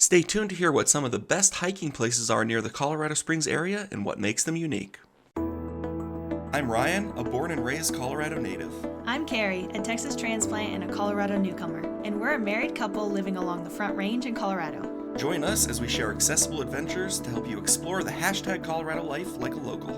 Stay tuned to hear what some of the best hiking places are near the Colorado Springs area and what makes them unique. I'm Ryan, a born and raised Colorado native. I'm Carrie, a Texas transplant and a Colorado newcomer, and we're a married couple living along the Front Range in Colorado. Join us as we share accessible adventures to help you explore the #Colorado life like a local.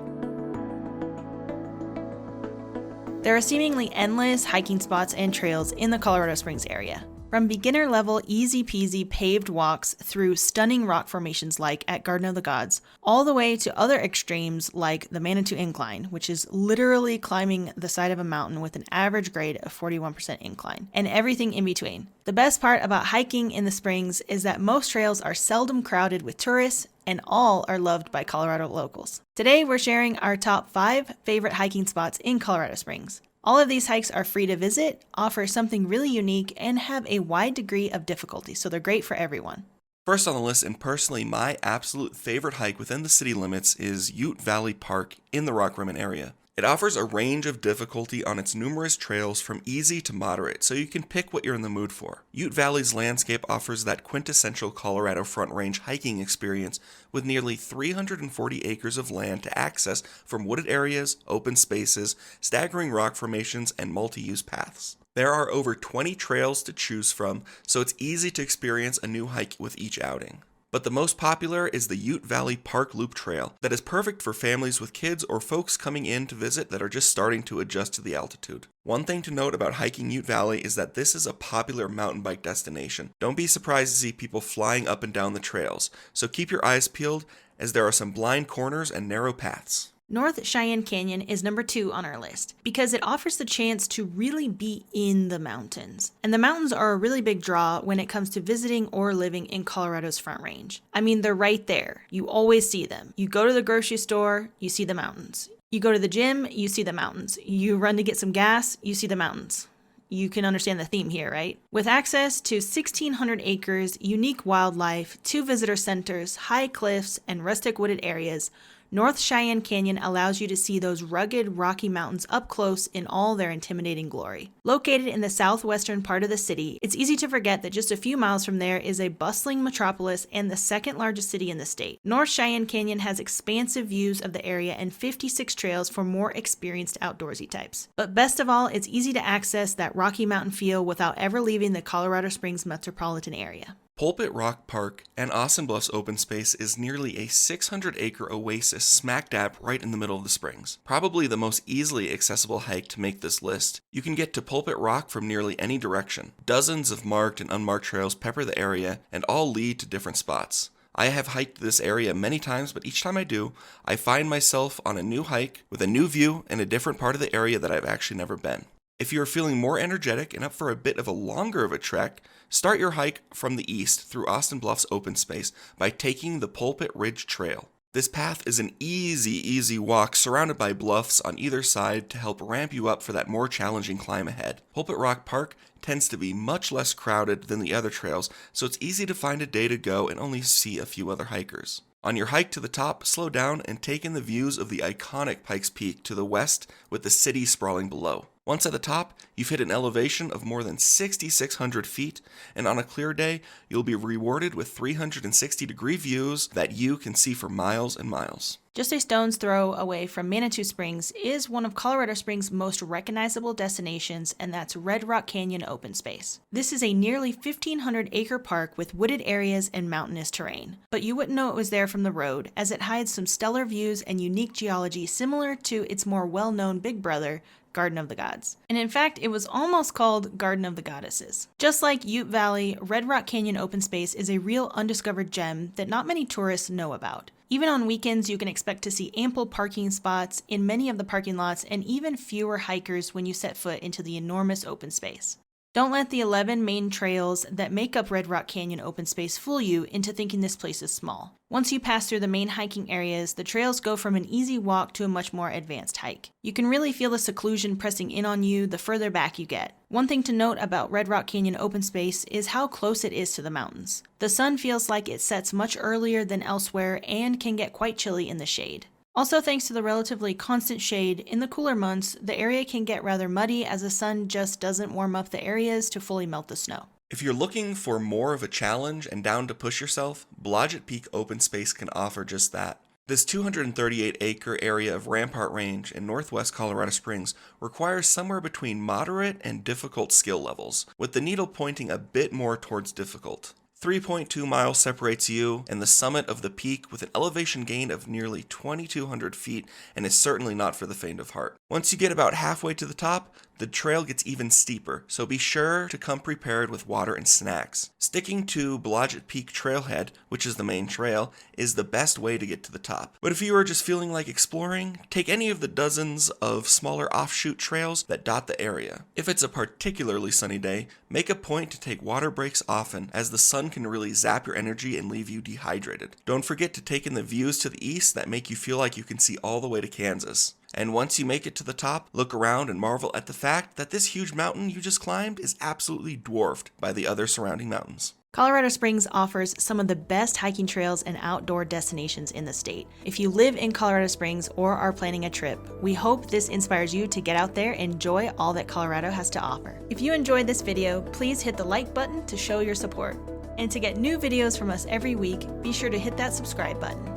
There are seemingly endless hiking spots and trails in the Colorado Springs area. From beginner-level, easy-peasy paved walks through stunning rock formations like at Garden of the Gods, all the way to other extremes like the Manitou Incline, which is literally climbing the side of a mountain with an average grade of 41% incline, and everything in between. The best part about hiking in the Springs is that most trails are seldom crowded with tourists, and all are loved by Colorado locals. Today, we're sharing our top 5 favorite hiking spots in Colorado Springs. All of these hikes are free to visit, offer something really unique, and have a wide degree of difficulty, so they're great for everyone. First on the list, and personally my absolute favorite hike within the city limits, is Ute Valley Park in the Rock Rimmon area. It offers a range of difficulty on its numerous trails from easy to moderate, so you can pick what you're in the mood for. Ute Valley's landscape offers that quintessential Colorado Front Range hiking experience with nearly 340 acres of land to access from wooded areas, open spaces, staggering rock formations, and multi-use paths. There are over 20 trails to choose from, so it's easy to experience a new hike with each outing. But the most popular is the Ute Valley Park Loop Trail that is perfect for families with kids or folks coming in to visit that are just starting to adjust to the altitude. One thing to note about hiking Ute Valley is that this is a popular mountain bike destination. Don't be surprised to see people flying up and down the trails, so keep your eyes peeled as there are some blind corners and narrow paths. North Cheyenne Canyon is number 2 on our list because it offers the chance to really be in the mountains. And the mountains are a really big draw when it comes to visiting or living in Colorado's Front Range. I mean, they're right there. You always see them. You go to the grocery store, you see the mountains. You go to the gym, you see the mountains. You run to get some gas, you see the mountains. You can understand the theme here, right? With access to 1,600 acres, unique wildlife, 2 visitor centers, high cliffs, and rustic wooded areas, North Cheyenne Canyon allows you to see those rugged, rocky mountains up close in all their intimidating glory. Located in the southwestern part of the city, it's easy to forget that just a few miles from there is a bustling metropolis and the second largest city in the state. North Cheyenne Canyon has expansive views of the area and 56 trails for more experienced outdoorsy types. But best of all, it's easy to access that Rocky Mountain feel without ever leaving the Colorado Springs metropolitan area. Pulpit Rock Park and Austin Bluffs open space is nearly a 600-acre oasis smack dab right in the middle of the Springs. Probably the most easily accessible hike to make this list. You can get to Pulpit Rock from nearly any direction. Dozens of marked and unmarked trails pepper the area and all lead to different spots. I have hiked this area many times, but each time I do, I find myself on a new hike with a new view and a different part of the area that I've actually never been. If you are feeling more energetic and up for a bit of a longer of a trek, start your hike from the east through Austin Bluffs open space by taking the Pulpit Ridge Trail. This path is an easy walk surrounded by bluffs on either side to help ramp you up for that more challenging climb ahead. Pulpit Rock Park tends to be much less crowded than the other trails, so it's easy to find a day to go and only see a few other hikers. On your hike to the top, slow down and take in the views of the iconic Pikes Peak to the west with the city sprawling below. Once at the top, you've hit an elevation of more than 6,600 feet, and on a clear day, you'll be rewarded with 360-degree views that you can see for miles and miles. Just a stone's throw away from Manitou Springs is one of Colorado Springs' most recognizable destinations, and that's Red Rock Canyon Open Space. This is a nearly 1,500-acre park with wooded areas and mountainous terrain. But you wouldn't know it was there from the road, as it hides some stellar views and unique geology similar to its more well-known big brother, Garden of the Gods. And in fact, it was almost called Garden of the Goddesses. Just like Ute Valley, Red Rock Canyon Open Space is a real undiscovered gem that not many tourists know about. Even on weekends, you can expect to see ample parking spots in many of the parking lots and even fewer hikers when you set foot into the enormous open space. Don't let the 11 main trails that make up Red Rock Canyon Open Space fool you into thinking this place is small. Once you pass through the main hiking areas, the trails go from an easy walk to a much more advanced hike. You can really feel the seclusion pressing in on you the further back you get. One thing to note about Red Rock Canyon Open Space is how close it is to the mountains. The sun feels like it sets much earlier than elsewhere and can get quite chilly in the shade. Also, thanks to the relatively constant shade, in the cooler months, the area can get rather muddy as the sun just doesn't warm up the areas to fully melt the snow. If you're looking for more of a challenge and down to push yourself, Blodgett Peak Open Space can offer just that. This 238-acre area of Rampart Range in northwest Colorado Springs requires somewhere between moderate and difficult skill levels, with the needle pointing a bit more towards difficult. 3.2 miles separates you and the summit of the peak with an elevation gain of nearly 2,200 feet and is certainly not for the faint of heart. Once you get about halfway to the top, the trail gets even steeper, so be sure to come prepared with water and snacks. Sticking to Blodgett Peak Trailhead, which is the main trail, is the best way to get to the top. But if you are just feeling like exploring, take any of the dozens of smaller offshoot trails that dot the area. If it's a particularly sunny day, make a point to take water breaks often, as the sun can really zap your energy and leave you dehydrated. Don't forget to take in the views to the east that make you feel like you can see all the way to Kansas. And once you make it to the top, look around and marvel at the fact that this huge mountain you just climbed is absolutely dwarfed by the other surrounding mountains. Colorado Springs offers some of the best hiking trails and outdoor destinations in the state. If you live in Colorado Springs or are planning a trip, we hope this inspires you to get out there and enjoy all that Colorado has to offer. If you enjoyed this video, please hit the like button to show your support. And to get new videos from us every week, be sure to hit that subscribe button.